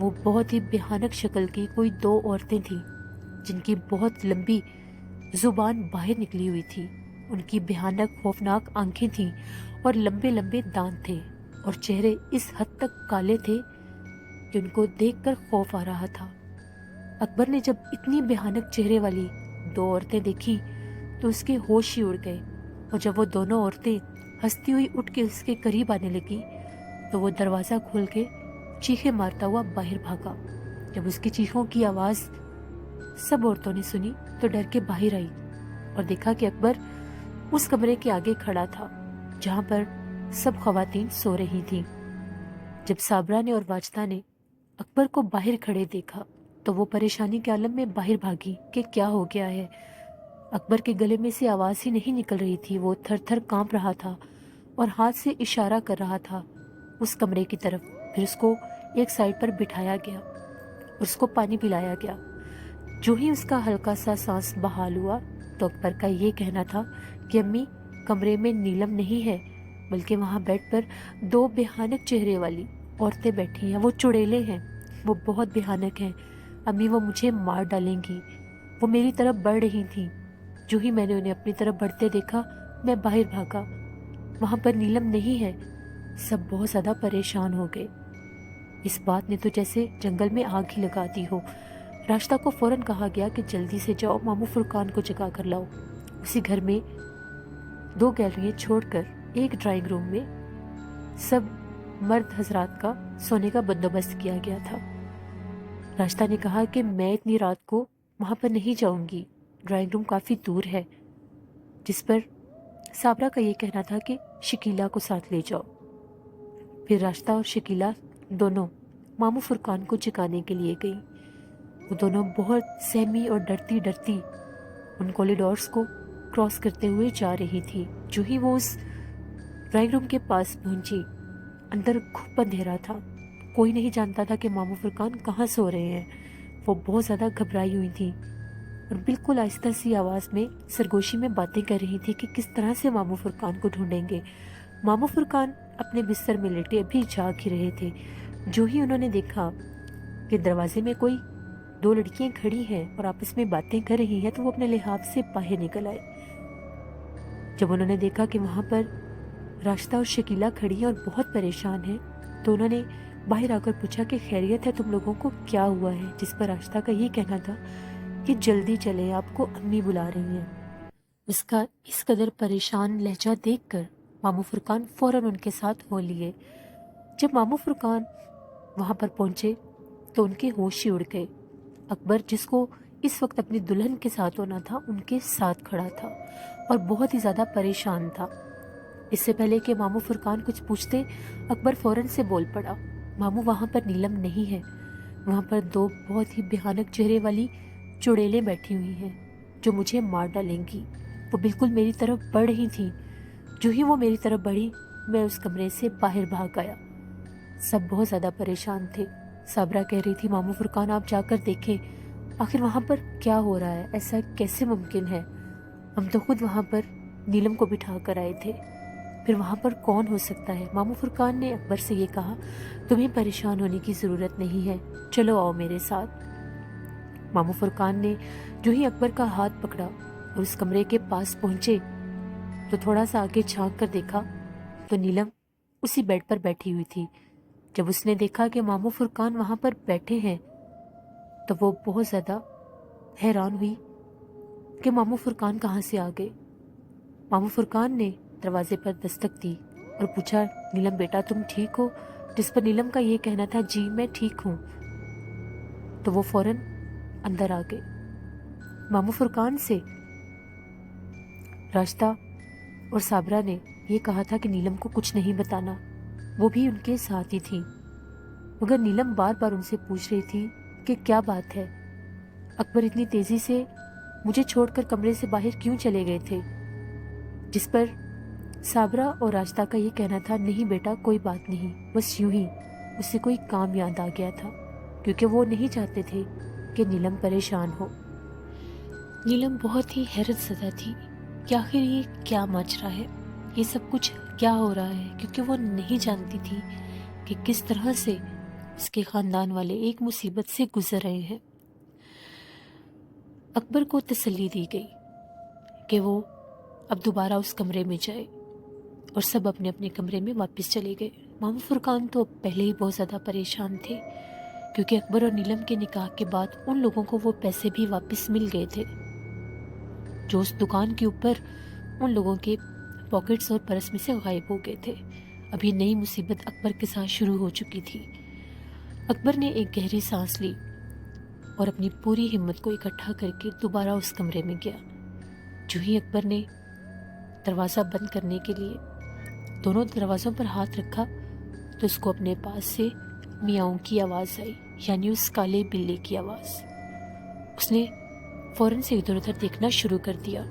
وہ بہت ہی بھیانک شکل کی کوئی 2 عورتیں تھیں جن کی بہت لمبی زبان باہر نکلی ہوئی تھی. ان کی بھیانک خوفناک آنکھیں تھیں اور لمبے لمبے دانت تھے اور چہرے اس حد تک کالے تھے کہ ان کو دیکھ کر خوف آ رہا تھا. اکبر نے جب اتنی بھیانک چہرے والی 2 عورتیں دیکھی تو اس کے ہوش ہی اڑ گئے، اور جب وہ دونوں عورتیں ہنستی ہوئی اٹھ کے اس کے قریب آنے لگی تو وہ دروازہ کھول کے چیخیں مارتا ہوا باہر بھاگا. جب اس کی چیخوں کی آواز سب عورتوں نے سنی تو ڈر کے باہر آئی اور دیکھا کہ اکبر اس کمرے کے آگے کھڑا تھا جہاں پر سب خواتین سو رہی تھیں. جب صابرہ نے اور واجدہ نے اکبر کو باہر کھڑے دیکھا تو وہ پریشانی کے عالم میں باہر بھاگی کہ کیا ہو گیا ہے. اکبر کے گلے میں سے آواز ہی نہیں نکل رہی تھی. وہ تھر تھر کانپ رہا تھا اور ہاتھ سے اشارہ کر رہا تھا اس کمرے کی طرف. پھر اس کو ایک سائڈ پر بٹھایا گیا اور اس کو پانی پلایا گیا. جو ہی اس کا ہلکا سا سانس بحال ہوا تو اکبر کا یہ کہنا تھا کہ امی، کمرے میں نیلم نہیں ہے بلکہ وہاں بیڈ پر 2 بھیانک چہرے والی عورتیں بیٹھی ہیں. وہ چڑیلے ہیں، وہ بہت بھیانک ہیں امی، وہ مجھے مار ڈالیں گی. وہ میری طرف بڑھ رہی تھیں. جو ہی میں نے انہیں اپنی طرف بڑھتے دیکھا میں باہر بھاگا. وہاں پر نیلم نہیں ہے. سب بہت زیادہ پریشان ہو گئے. اس بات نے تو جیسے جنگل میں آگ ہی لگا دی ہو. راشدہ کو فوراً کہا گیا کہ جلدی سے جاؤ ماموں فرقان کو جگا کر لاؤ. اسی گھر میں 2 گیلریاں چھوڑ کر ایک ڈرائنگ روم میں سب مرد حضرات کا سونے کا بندوبست کیا گیا تھا. راشدہ نے کہا کہ میں اتنی رات کو وہاں پر نہیں جاؤں گی، ڈرائنگ روم کافی دور ہے. جس پر صابرہ کا یہ کہنا تھا کہ شکیلہ کو ساتھ لے جاؤ. پھر راشدہ اور شکیلہ دونوں ماموں فرقان کو جگانے کے لیے گئی. وہ دونوں بہت سہمی اور ڈرتی ڈرتی ان کوریڈورز کو کراس کرتے ہوئے جا رہی تھی. جو ہی وہ اس ڈرائنگ روم کے پاس پہنچی، اندر گھپ اندھیرا تھا. کوئی نہیں جانتا تھا کہ ماموں فرقان کہاں سو رہے ہیں. وہ بہت زیادہ گھبرائی ہوئی تھی اور بالکل آہستہ سی آواز میں سرگوشی میں باتیں کر رہی تھی کہ کس طرح سے ماموں فرقان کو ڈھونڈیں گے. ماموں فرقان اپنے بستر میں لیٹے ابھی جاگ ہی رہے تھے. جو ہی انہوں نے دیکھا کہ دروازے میں کوئی 2 لڑکیاں کھڑی ہیں اور آپس میں باتیں کر رہی ہیں تو وہ اپنے لحاف سے باہر نکل آئے. جب انہوں نے دیکھا کہ وہاں پر راشدہ اور شکیلہ کھڑی ہیں اور بہت پریشان ہیں تو انہوں نے باہر آ کر پوچھا کہ خیریت ہے تم لوگوں کو، کیا ہوا ہے؟ جس پر راشدہ کا یہ کہنا تھا کہ جلدی چلے، آپ کو امی بلا رہی ہیں. اس کا اس قدر پریشان لہجہ دیکھ کر ماموں فرقان فوراً ان کے ساتھ ہو لیے. جب ماموں فرقان وہاں پر پہنچے تو ان کے ہوش ہی اڑ گئے. اکبر جس کو اس وقت اپنی دلہن کے ساتھ ہونا تھا ان کے ساتھ کھڑا تھا اور بہت ہی زیادہ پریشان تھا. اس سے پہلے کہ ماموں فرقان کچھ پوچھتے اکبر فوراً سے بول پڑا، ماموں وہاں پر نیلم نہیں ہے. وہاں پر 2 بہت ہی بھیانک چہرے والی چڑیلیں بیٹھی ہوئی ہیں جو مجھے مار ڈالیں گی. وہ بالکل میری طرف بڑھ رہی تھیں. جو ہی وہ میری طرف بڑھی میں اس کمرے سے باہر بھاگ آیا. سب بہت زیادہ پریشان تھے. صابرہ کہہ رہی تھی ماموں فرقان آپ جا کر دیکھیں آخر وہاں پر کیا ہو رہا ہے، ایسا کیسے ممکن ہے؟ ہم تو خود وہاں پر نیلم کو بٹھا کر آئے تھے، پھر وہاں پر کون ہو سکتا ہے؟ ماموں فرقان نے اکبر سے یہ کہا، تمہیں پریشان ہونے کی ضرورت نہیں ہے، چلو آؤ میرے ساتھ. ماموں فرقان نے جو ہی اکبر کا ہاتھ پکڑا اور اس کمرے کے پاس پہنچے تو تھوڑا سا آگے جھانک کر دیکھا تو نیلم اسی بیڈ پر بیٹھی ہوئی تھی. جب اس نے دیکھا کہ ماموں فرقان وہاں پر بیٹھے ہیں تو وہ بہت زیادہ حیران ہوئی کہ ماموں فرقان کہاں سے آ گئے. ماموں فرقان نے دروازے پر دستک دی اور پوچھا، نیلم بیٹا تم ٹھیک ہو؟ جس پر نیلم کا یہ کہنا تھا، جی میں ٹھیک ہوں. تو وہ فوراً اندر آ گئے. ماموں فرقان سے راشدہ اور صابرہ نے یہ کہا تھا کہ نیلم کو کچھ نہیں بتانا، وہ بھی ان کے ساتھ ہی تھی. مگر نیلم بار بار ان سے پوچھ رہی تھی کہ کیا بات ہے، اکبر اتنی تیزی سے مجھے چھوڑ کر کمرے سے باہر کیوں چلے گئے تھے؟ جس پر صابرہ اور راشدہ کا یہ کہنا تھا، نہیں بیٹا کوئی بات نہیں، بس یوں ہی اسے کوئی کام یاد آ گیا تھا، کیونکہ وہ نہیں چاہتے تھے کہ نیلم پریشان ہو. نیلم بہت ہی حیرت زدہ تھی کہ آخر یہ کیا ماجرا ہے، یہ سب کچھ کیا ہو رہا ہے، کیونکہ وہ نہیں جانتی تھی کہ کس طرح سے اس کے خاندان والے ایک مصیبت سے گزر رہے ہیں۔ اکبر کو تسلی دی گئی کہ وہ اب دوبارہ اس کمرے میں جائے، اور سب اپنے اپنے کمرے میں واپس چلے گئے۔ ماموں فرقان تو پہلے ہی بہت زیادہ پریشان تھے، کیونکہ اکبر اور نیلم کے نکاح کے بعد ان لوگوں کو وہ پیسے بھی واپس مل گئے تھے جو اس دکان کے اوپر ان لوگوں کے پاکٹس اور پرس میں سے غائب ہو گئے تھے۔ ابھی نئی مصیبت اکبر کے ساتھ شروع ہو چکی تھی۔ اکبر نے ایک گہری سانس لی اور اپنی پوری ہمت کو اکٹھا کر کے دوبارہ اس کمرے میں گیا۔ جو ہی اکبر نے دروازہ بند کرنے کے لیے دونوں دروازوں پر ہاتھ رکھا تو اس کو اپنے پاس سے میاؤں کی آواز آئی، یعنی اس کالے بلے کی آواز۔ اس نے فوراً سے ادھر ادھر دیکھنا شروع کر دیا۔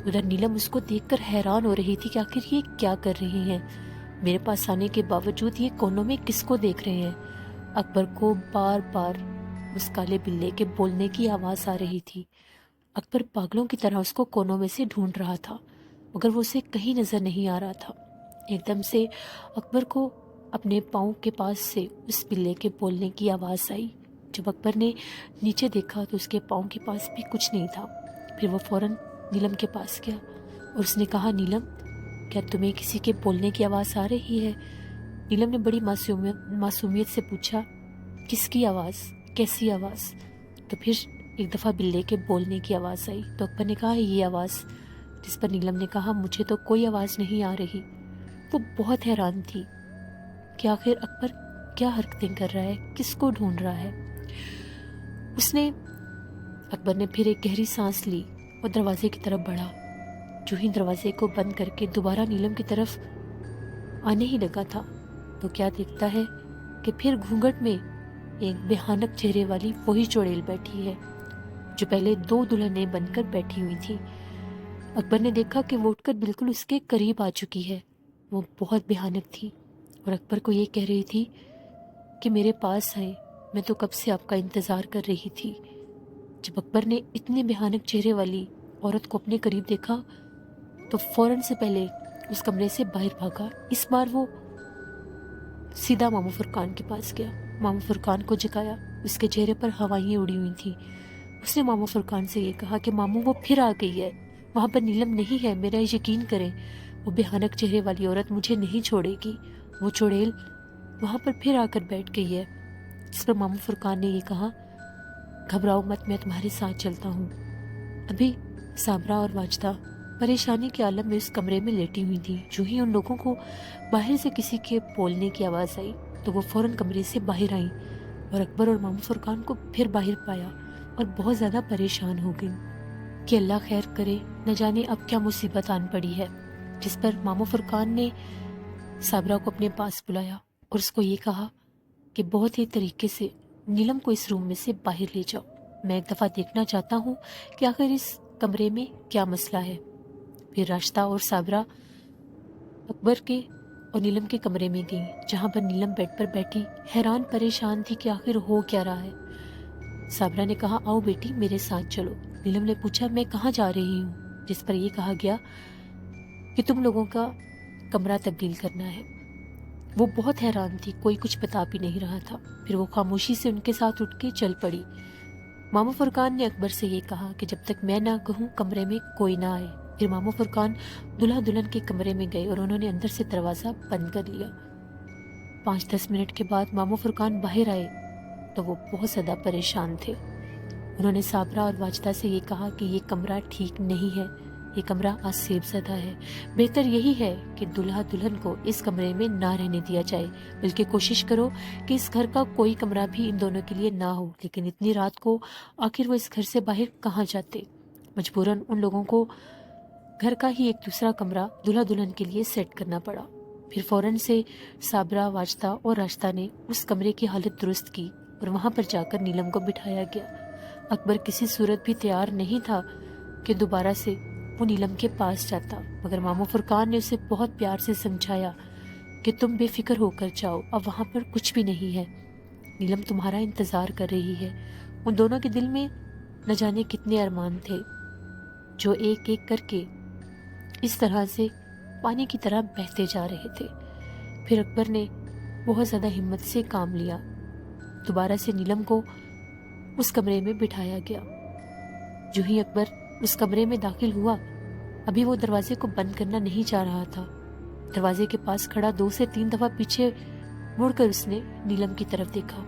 ادھر نیلم اس کو دیکھ کر حیران ہو رہی تھی کہ آخر یہ کیا کر رہی ہیں، میرے پاس آنے کے باوجود یہ کونوں میں کس کو دیکھ رہے ہیں۔ اکبر کو بار بار اس کالے بلے کے بولنے کی آواز آ رہی تھی۔ اکبر پاگلوں کی طرح اس کو کونوں میں سے ڈھونڈ رہا تھا، مگر وہ اسے کہیں نظر نہیں آ رہا تھا۔ ایک دم سے اکبر کو اپنے پاؤں کے پاس سے اس بلے کے بولنے کی آواز آئی۔ جب اکبر نے نیچے دیکھا تو اس کے پاؤں کے پاس بھی کچھ نہیں تھا۔ پھر وہ فوراً نیلم کے پاس گیا اور اس نے کہا، نیلم کیا تمہیں کسی کے بولنے کی آواز آ رہی ہے؟ نیلم نے بڑی معصومیت سے پوچھا، کس کی آواز، کیسی آواز؟ تو پھر ایک دفعہ بلے کے بولنے کی آواز آئی۔ تو اکبر نے کہا، یہ آواز؟ جس پر نیلم نے کہا، مجھے تو کوئی آواز نہیں آ رہی۔ وہ بہت حیران تھی کہ آخر اکبر کیا حرکتیں کر رہا ہے، کس کو ڈھونڈ رہا ہے۔ اکبر نے پھر ایک گہری سانس لی اور دروازے کی طرف بڑھا۔ جو ہی دروازے کو بند کر کے دوبارہ نیلم کی طرف آنے ہی لگا تھا تو کیا دیکھتا ہے کہ پھر گھونگھٹ میں ایک بھیانک چہرے والی وہی چڑیل بیٹھی ہے جو پہلے دو دلہنیں بن کر بیٹھی ہوئی تھی۔ اکبر نے دیکھا کہ وہ اٹھ کر بالکل اس کے قریب آ چکی ہے۔ وہ بہت بھیانک تھی اور اکبر کو یہ کہہ رہی تھی کہ میرے پاس آئے، میں تو کب سے آپ کا انتظار کر رہی تھی۔ جب اکبر نے اتنے بھیانک چہرے والی عورت کو اپنے قریب دیکھا تو فوراً سے پہلے اس کمرے سے باہر بھاگا۔ اس بار وہ سیدھا ماموں فرقان کے پاس گیا، ماموں فرقان کو جگایا۔ اس کے چہرے پر ہوائیں اڑی ہوئی تھیں۔ اس نے ماموں فرقان سے یہ کہا کہ ماموں وہ پھر آ گئی ہے، وہاں پر نیلم نہیں ہے، میرا یقین کریں، وہ بھیانک چہرے والی عورت مجھے نہیں چھوڑے گی، وہ چڑیل وہاں پر پھر آ کر بیٹھ گئی ہے۔ جس پر ماموں فرقان نے یہ کہا، گھبراؤ مت، میں تمہارے ساتھ چلتا ہوں۔ ابھی صابرہ اور واجدہ پریشانی کے عالم میں اس کمرے میں لیٹی ہوئی تھی۔ جو ہی ان لوگوں کو باہر سے کسی کے بولنے کی آواز آئی تو وہ فوراً کمرے سے باہر آئیں اور اکبر اور ماموں فرقان کو پھر باہر پایا اور بہت زیادہ پریشان ہو گئیں کہ اللہ خیر کرے، نہ جانے اب کیا مصیبت آن پڑی ہے۔ جس پر ماموں فرقان نے صابرہ کو اپنے پاس بلایا اور اس کو یہ کہا کہ بہت ہی طریقے سے نیلم کو اس روم میں سے باہر لے جاؤ، میں ایک دفعہ دیکھنا چاہتا ہوں کہ آخر اس کمرے میں کیا مسئلہ ہے۔ پھر راشدہ اور صابرہ اکبر کے اور نیلم کے کمرے میں گئیں، جہاں پر نیلم بیڈ پر بیٹھی حیران پریشان تھی کہ آخر ہو کیا رہا ہے۔ صابرہ نے کہا، آؤ بیٹی میرے ساتھ چلو۔ نیلم نے پوچھا، میں کہاں جا رہی ہوں؟ جس پر یہ کہا گیا کہ تم لوگوں کا کمرہ تبدیل کرنا ہے۔ وہ بہت حیران تھی، کوئی کچھ بتا بھی نہیں رہا تھا۔ پھر وہ خاموشی سے ان کے ساتھ اٹھ کے چل پڑی۔ ماموں فرقان نے اکبر سے یہ کہا کہ جب تک میں نہ کہوں کمرے میں کوئی نہ آئے۔ پھر ماموں فرقان دلہا دلہن کے کمرے میں گئے اور انہوں نے اندر سے دروازہ بند کر لیا۔ 5-10 منٹ کے بعد ماموں فرقان باہر آئے تو وہ بہت زیادہ پریشان تھے۔ انہوں نے صابرہ اور واجدہ سے یہ کہا کہ یہ کمرہ ٹھیک نہیں ہے، یہ کمرہ آسیب زدہ ہے، بہتر یہی ہے کہ دلہا دلہن کو اس کمرے میں نہ رہنے دیا جائے، بلکہ کوشش کرو کہ اس گھر کا کوئی کمرہ بھی ان دونوں کے لیے نہ ہو۔ لیکن اتنی رات کو آخر وہ اس گھر سے باہر کہاں جاتے؟ مجبوراً ان لوگوں کو گھر کا ہی ایک دوسرا کمرہ دلہا دلہن کے لیے سیٹ کرنا پڑا۔ پھر فوراً سے صابرہ، واجدہ اور راشدہ نے اس کمرے کی حالت درست کی اور وہاں پر جا کر نیلم کو بٹھایا گیا۔ اکبر کسی صورت بھی تیار نہیں تھا کہ دوبارہ سے وہ نیلم کے پاس جاتا، مگر ماموں فرقان نے اسے بہت پیار سے سمجھایا کہ تم بے فکر ہو کر جاؤ، اب وہاں پر کچھ بھی نہیں ہے، نیلم تمہارا انتظار کر رہی ہے۔ ان دونوں کے دل میں نہ جانے کتنے ارمان تھے جو ایک ایک کر کے اس طرح سے پانی کی طرح بہتے جا رہے تھے۔ پھر اکبر نے بہت زیادہ ہمت سے کام لیا دوبارہ سے نیلم کو اس کمرے میں بٹھایا گیا۔ جو ہی اکبر اس کمرے میں داخل ہوا، ابھی وہ دروازے کو بند کرنا نہیں چاہ رہا تھا۔ دروازے کے پاس کھڑا 2 سے 3 دفعہ پیچھے مڑ کر اس نے نیلم کی طرف دیکھا۔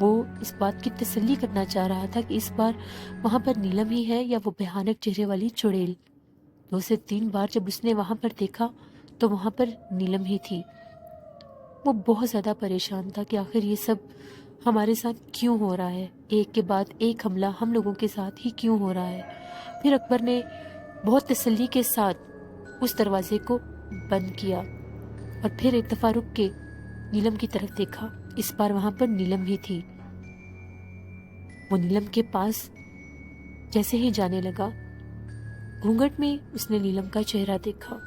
وہ اس بات کی تسلی کرنا چاہ رہا تھا کہ اس بار وہاں پر نیلم ہی ہے یا وہ بھیانک چہرے والی چڑیل۔ 2 سے 3 بار جب اس نے وہاں پر دیکھا تو وہاں پر نیلم ہی تھی۔ وہ بہت زیادہ پریشان تھا کہ آخر یہ سب ہمارے ساتھ کیوں ہو رہا ہے، ایک کے بعد ایک حملہ ہم لوگوں کے ساتھ ہی کیوں ہو رہا ہے۔ پھر اکبر نے بہت تسلی کے ساتھ اس دروازے کو بند کیا اور پھر ایک دفعہ رک کے نیلم کی طرف دیکھا۔ اس بار وہاں پر نیلم ہی تھی۔ وہ نیلم کے پاس جیسے ہی جانے لگا، گھونگھٹ میں اس نے نیلم کا چہرہ دیکھا۔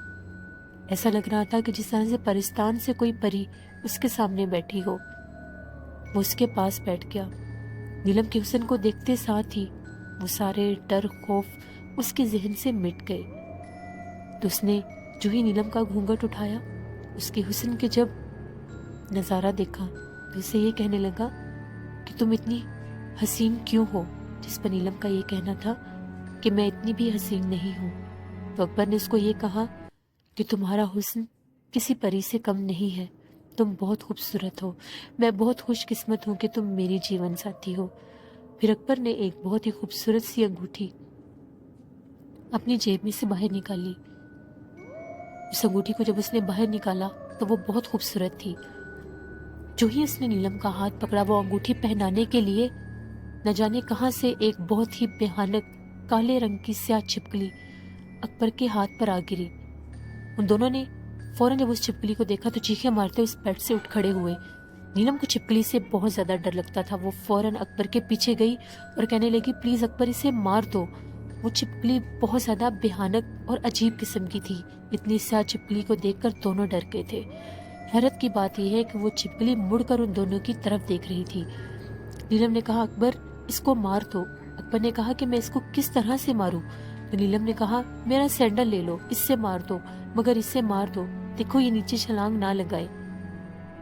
ایسا لگ رہا تھا کہ جس طرح سے پرستان سے کوئی پری اس کے سامنے بیٹھی ہو۔ وہ اس کے پاس بیٹھ گیا۔ نیلم کے حسن کو دیکھتے ساتھ ہی وہ سارے ڈر خوف اس کے ذہن سے مٹ گئے۔ تو اس نے جو ہی نیلم کا گھونگھٹ اٹھایا، اس کے حسن کے جب نظارہ دیکھا تو اسے یہ کہنے لگا کہ تم اتنی حسین کیوں ہو، جس پر نیلم کا یہ کہنا تھا کہ میں اتنی بھی حسین نہیں ہوں۔ تو اکبر نے اس کو یہ کہا کہ تمہارا حسن کسی پری سے کم نہیں ہے، تم بہت خوبصورت ہو، میں بہت خوش قسمت ہوں کہ تم میری جیون ساتھی ہو۔ پھر اکبر نے ایک بہت ہی خوبصورت سی انگوٹھی اپنی جیب میں سے باہر نکالی۔ اس انگوٹھی کو جب اس نے باہر نکالا تو وہ بہت خوبصورت تھی۔ جو ہی اس نے نیلم کا ہاتھ پکڑا، وہ انگوٹھی پہنانے کے لیے نہ جانے کہاں سے ایک بہت ہی بھیانک کالے رنگ کی سیاہ چھپکلی اکبر کے ہاتھ پر آ گری۔ ان دونوں نے فوراً جب اس چھپکلی کو دیکھا تو چیخیں مارتے اس بیڈ سے اٹھ کھڑے ہوئے۔ نیلم کو چھپکلی سے بہت زیادہ ڈر لگتا تھا۔ وہ فوراً اکبر کے پیچھے گئی اور کہنے لگی پلیز اکبر اسے مار دو۔ وہ چھپکلی بہت زیادہ بھیانک اور عجیب قسم کی تھی۔ اتنی سیاہ چھپکلی کو دیکھ کر دونوں ڈر گئے تھے۔ حیرت کی بات یہ ہے کہ وہ چھپکلی مڑ کر ان دونوں کی طرف دیکھ رہی تھی۔ نیلم نے کہا اکبر اس کو مار دو۔ اکبر نے کہا کہ میں اس کو کس طرح سے ماروں؟ تو نیلم نے کہا میرا سینڈل لے لو، اس سے مار دو، مگر اس سے مار دو، دیکھو یہ نیچے چھلانگ نہ لگائے۔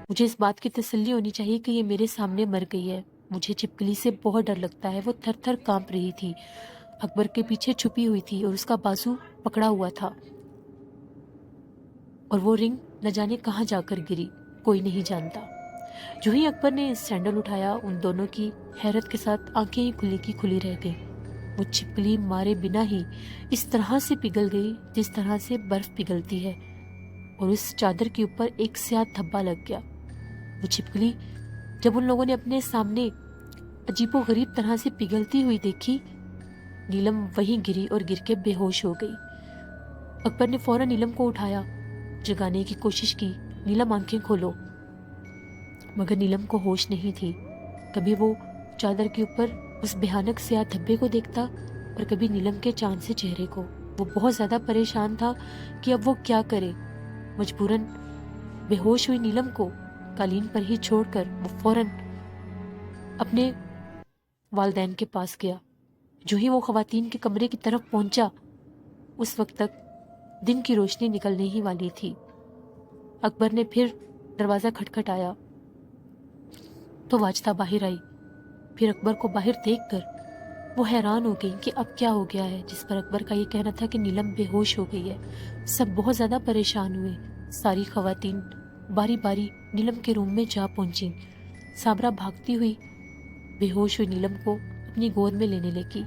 مجھے اس بات کی تسلی ہونی چاہیے کہ یہ میرے سامنے مر گئی ہے۔ مجھے چھپکلی سے بہت ڈر لگتا ہے۔ وہ تھر تھر کانپ رہی تھی، اکبر کے پیچھے چھپی ہوئی تھی اور اس کا بازو پکڑا ہوا تھا، اور وہ رنگ نہ جانے کہاں جا کر گری، کوئی نہیں جانتا۔ جو ہی اکبر نے سینڈل اٹھایا، ان دونوں کی حیرت کے ساتھ آنکھیں ہی کھلی کی کھلی رہ گئی۔ وہ چھپکلی مارے بنا ہی اس طرح سے پگھل گئی جس طرح سے برف پگھلتی ہے، اور اس چادر کے اوپر ایک سیاہ دھبا لگ گیا۔ وہ چھپکلی جب ان لوگوں نے اپنے سامنے عجیب و غریب طرح سے پگھلتی ہوئی دیکھی، نیلم وہیں گری اور گر کے بے ہوش ہو گئی۔ اکبر نے فوراً نیلم کو اٹھایا، جگانے کی کوشش کی، نیلم آنکھیں کھولو، مگر نیلم کو ہوش نہیں تھی۔ کبھی وہ چادر کے اوپر اس بھیانک سیاہ دھبے کو دیکھتا اور کبھی نیلم کے چاند سے چہرے کو۔ وہ بہت زیادہ پریشان تھا کہ اب وہ کیا کرے۔ مجبوراً بے ہوش ہوئی نیلم کو قالین پر ہی چھوڑ کر وہ فوراً اپنے والدین کے پاس گیا۔ جو ہی وہ خواتین کے کمرے کی طرف پہنچا، اس وقت تک دن کی روشنی نکلنے ہی والی تھی۔ اکبر نے پھر دروازہ کھٹکھٹایا تو واجدہ باہر آئی۔ پھر اکبر کو باہر دیکھ کر وہ حیران ہو گئی کہ اب کیا ہو گیا ہے، جس پر اکبر کا یہ کہنا تھا کہ نیلم بے ہوش ہو گئی ہے۔ سب بہت زیادہ پریشان ہوئے۔ ساری خواتین باری باری نیلم کے روم میں جا پہنچیں۔ صابرہ بھاگتی ہوئی بے ہوش ہوئی نیلم کو اپنی گود میں لینے لگی۔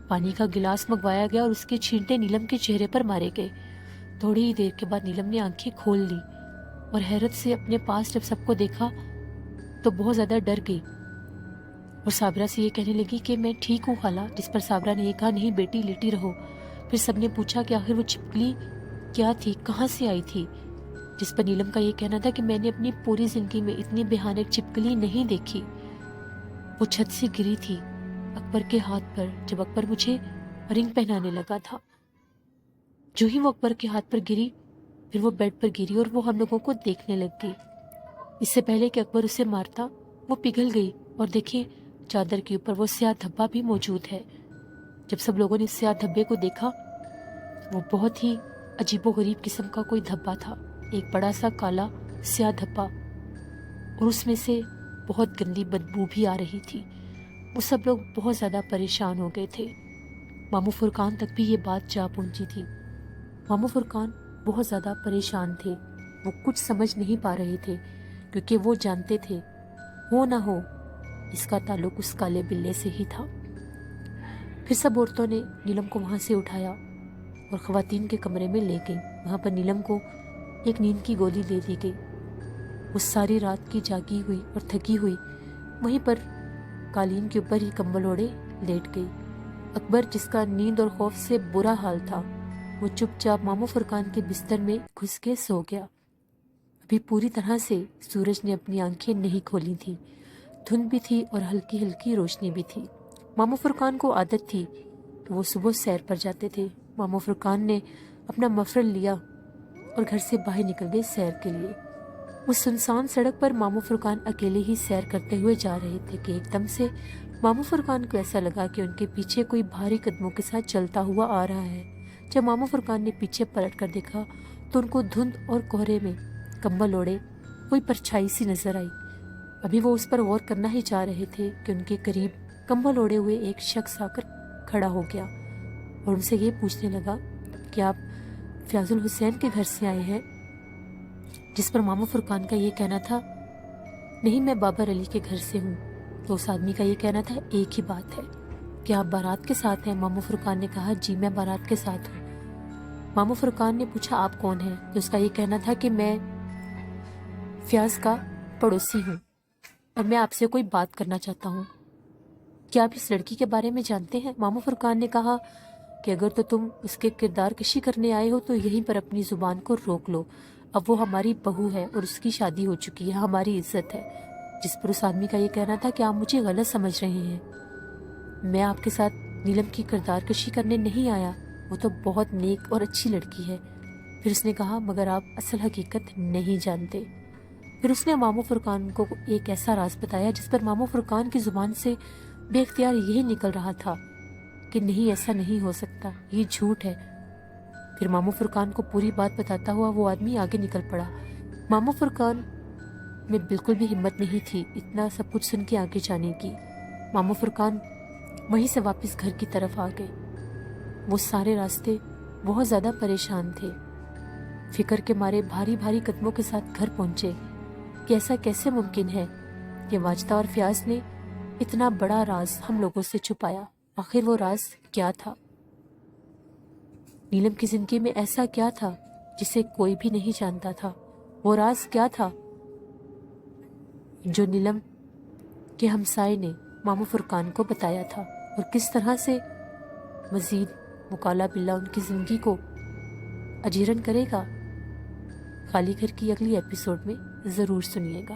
پانی کا گلاس منگوایا گیا اور اس کے چھینٹے نیلم کے چہرے پر مارے گئے۔ تھوڑی ہی دیر کے بعد نیلم نے آنکھیں کھول لی اور حیرت سے اپنے پاس جب سب کو دیکھا تو بہت زیادہ ڈر گئی اور صابرہ سے یہ کہنے لگی کہ میں ٹھیک ہوں خالہ، جس پر صابرہ نے یہ کہا نہیں بیٹی لیٹی رہو۔ پھر سب نے پوچھا کہ آخر وہ چھپکلی کیا تھی، کہاں سے آئی تھی، جس پر نیلم کا یہ کہنا تھا کہ میں نے اپنی پوری زندگی میں اتنی بھیانک چھپکلی نہیں دیکھی۔ وہ چھت سے گری تھی اکبر کے ہاتھ پر جب اکبر مجھے رنگ پہنانے لگا تھا۔ جو ہی وہ اکبر کے ہاتھ پر گری، پھر وہ بیڈ پر گری اور وہ ہم لوگوں کو دیکھنے لگ گئی۔ اس سے پہلے کہ اکبر اسے مارتا، وہ پگھل گئی اور دیکھیں چادر کے اوپر وہ سیاہ دھبا بھی موجود ہے۔ جب سب لوگوں نے اس سیاہ دھبے کو دیکھا، وہ بہت ہی عجیب و غریب قسم کا کوئی دھبا تھا، ایک بڑا سا کالا سیاہ دھبا، اور اس میں سے بہت گندی بدبو بھی آ رہی تھی۔ وہ سب لوگ بہت زیادہ پریشان ہو گئے تھے۔ ماموں فرقان تک بھی یہ بات جا پہنچی تھی۔ ماموں فرقان بہت زیادہ پریشان تھے۔ وہ کچھ سمجھ نہیں پا رہے تھے، کیونکہ وہ جانتے تھے ہو نہ ہو اس کا تعلق اس کالے بلے سے ہی تھا۔ پھر سب عورتوں نے نیلم کو وہاں سے اٹھایا اور خواتین کے کمرے میں لے گئی۔ وہاں پر نیلم کو ایک نیند کی گولی دے دی گئی۔ وہ ساری رات کی جاگی ہوئی اور تھکی ہوئی وہیں پر قالین کے اوپر ہی کمبل اوڑے لیٹ گئی۔ اکبر، جس کا نیند اور خوف سے برا حال تھا، وہ چپ چاپ ماموں فرقان کے بستر میں گھس کے سو گیا۔ ابھی پوری طرح سے سورج نے اپنی آنکھیں نہیں کھولی تھی، دھند بھی تھی اور ہلکی ہلکی روشنی بھی تھی۔ ماموں فرقان کو عادت تھی کہ وہ صبح سیر پر جاتے تھے۔ ماموں فرقان نے اپنا مفرل لیا اور گھر سے باہر نکل گئے سیر کے لیے۔ اس سنسان سڑک پر ماموں فرقان اکیلے ہی سیر کرتے ہوئے جا رہے تھے کہ ایک دم سے ماموں فرقان کو ایسا لگا کہ ان کے پیچھے کوئی بھاری قدموں کے ساتھ چلتا ہوا آ رہا ہے۔ جب ماموں فرقان نے پیچھے پلٹ کر دیکھا تو ان کو دھند اور کوہرے میں کمبل اوڑے کوئی پرچھائی سی نظر آئی۔ ابھی وہ اس پر غور کرنا ہی چاہ رہے تھے کہ ان کے قریب کمبل اوڑے ہوئے ایک شخص آ کر کھڑا ہو گیا اور ان سے یہ پوچھنے لگا کہ آپ فیاض الحسین کے گھر سے آئے ہیں؟ جس پر ماموں فرقان کا یہ کہنا تھا نہیں، میں بابر علی کے گھر سے ہوں۔ تو اس آدمی کا یہ کہنا تھا ایک ہی بات ہے کہ آپ بارات کے ساتھ ہیں؟ ماموں فرقان نے کہا جی میں بارات کے ساتھ ہوں۔ ماموں فرقان نے پوچھا آپ کون ہیں؟ تو اس کا یہ کہنا تھا کہ میں فیاض کا پڑوسی ہوں اور میں آپ سے کوئی بات کرنا چاہتا ہوں۔ کیا آپ اس لڑکی کے بارے میں جانتے ہیں؟ ماموں فرقان نے کہا کہ اگر تو تم اس کے کردار کشی کرنے آئے ہو تو یہیں پر اپنی زبان کو روک لو، اب وہ ہماری بہو ہے اور اس کی شادی ہو چکی ہے، ہماری عزت ہے۔ جس پر اس آدمی کا یہ کہنا تھا کہ آپ مجھے غلط سمجھ رہے ہیں، میں آپ کے ساتھ نیلم کی کردار کشی کرنے نہیں آیا، وہ تو بہت نیک اور اچھی لڑکی ہے۔ پھر اس نے کہا مگر آپ اصل حقیقت نہیں جانتے۔ پھر اس نے ماموں فرقان کو ایک ایسا راز بتایا جس پر ماموں فرقان کی زبان سے بے اختیار یہی نکل رہا تھا کہ نہیں، ایسا نہیں ہو سکتا، یہ جھوٹ ہے۔ پھر ماموں فرقان کو پوری بات بتاتا ہوا وہ آدمی آگے نکل پڑا۔ ماموں فرقان میں بالکل بھی ہمت نہیں تھی اتنا سب کچھ سن کے آگے جانے کی۔ ماموں فرقان وہیں سے واپس گھر کی طرف آ گئے۔ وہ سارے راستے بہت زیادہ پریشان تھے، فکر کے مارے بھاری بھاری قدموں کے ساتھ گھر پہنچے کہ ایسا کیسے ممکن ہے کہ واجدہ اور فیاض نے اتنا بڑا راز ہم لوگوں سے چھپایا۔ آخر وہ راز کیا تھا؟ نیلم کی زندگی میں ایسا کیا تھا جسے کوئی بھی نہیں جانتا تھا؟ وہ راز کیا تھا جو نیلم کے ہمسائے نے ماموں فرقان کو بتایا تھا؟ اور کس طرح سے مزید مکالا باللہ ان کی زندگی کو اجیرن کرے گا؟ خالی گھر کی اگلی ایپیسوڈ میں ضرور سنیے گا۔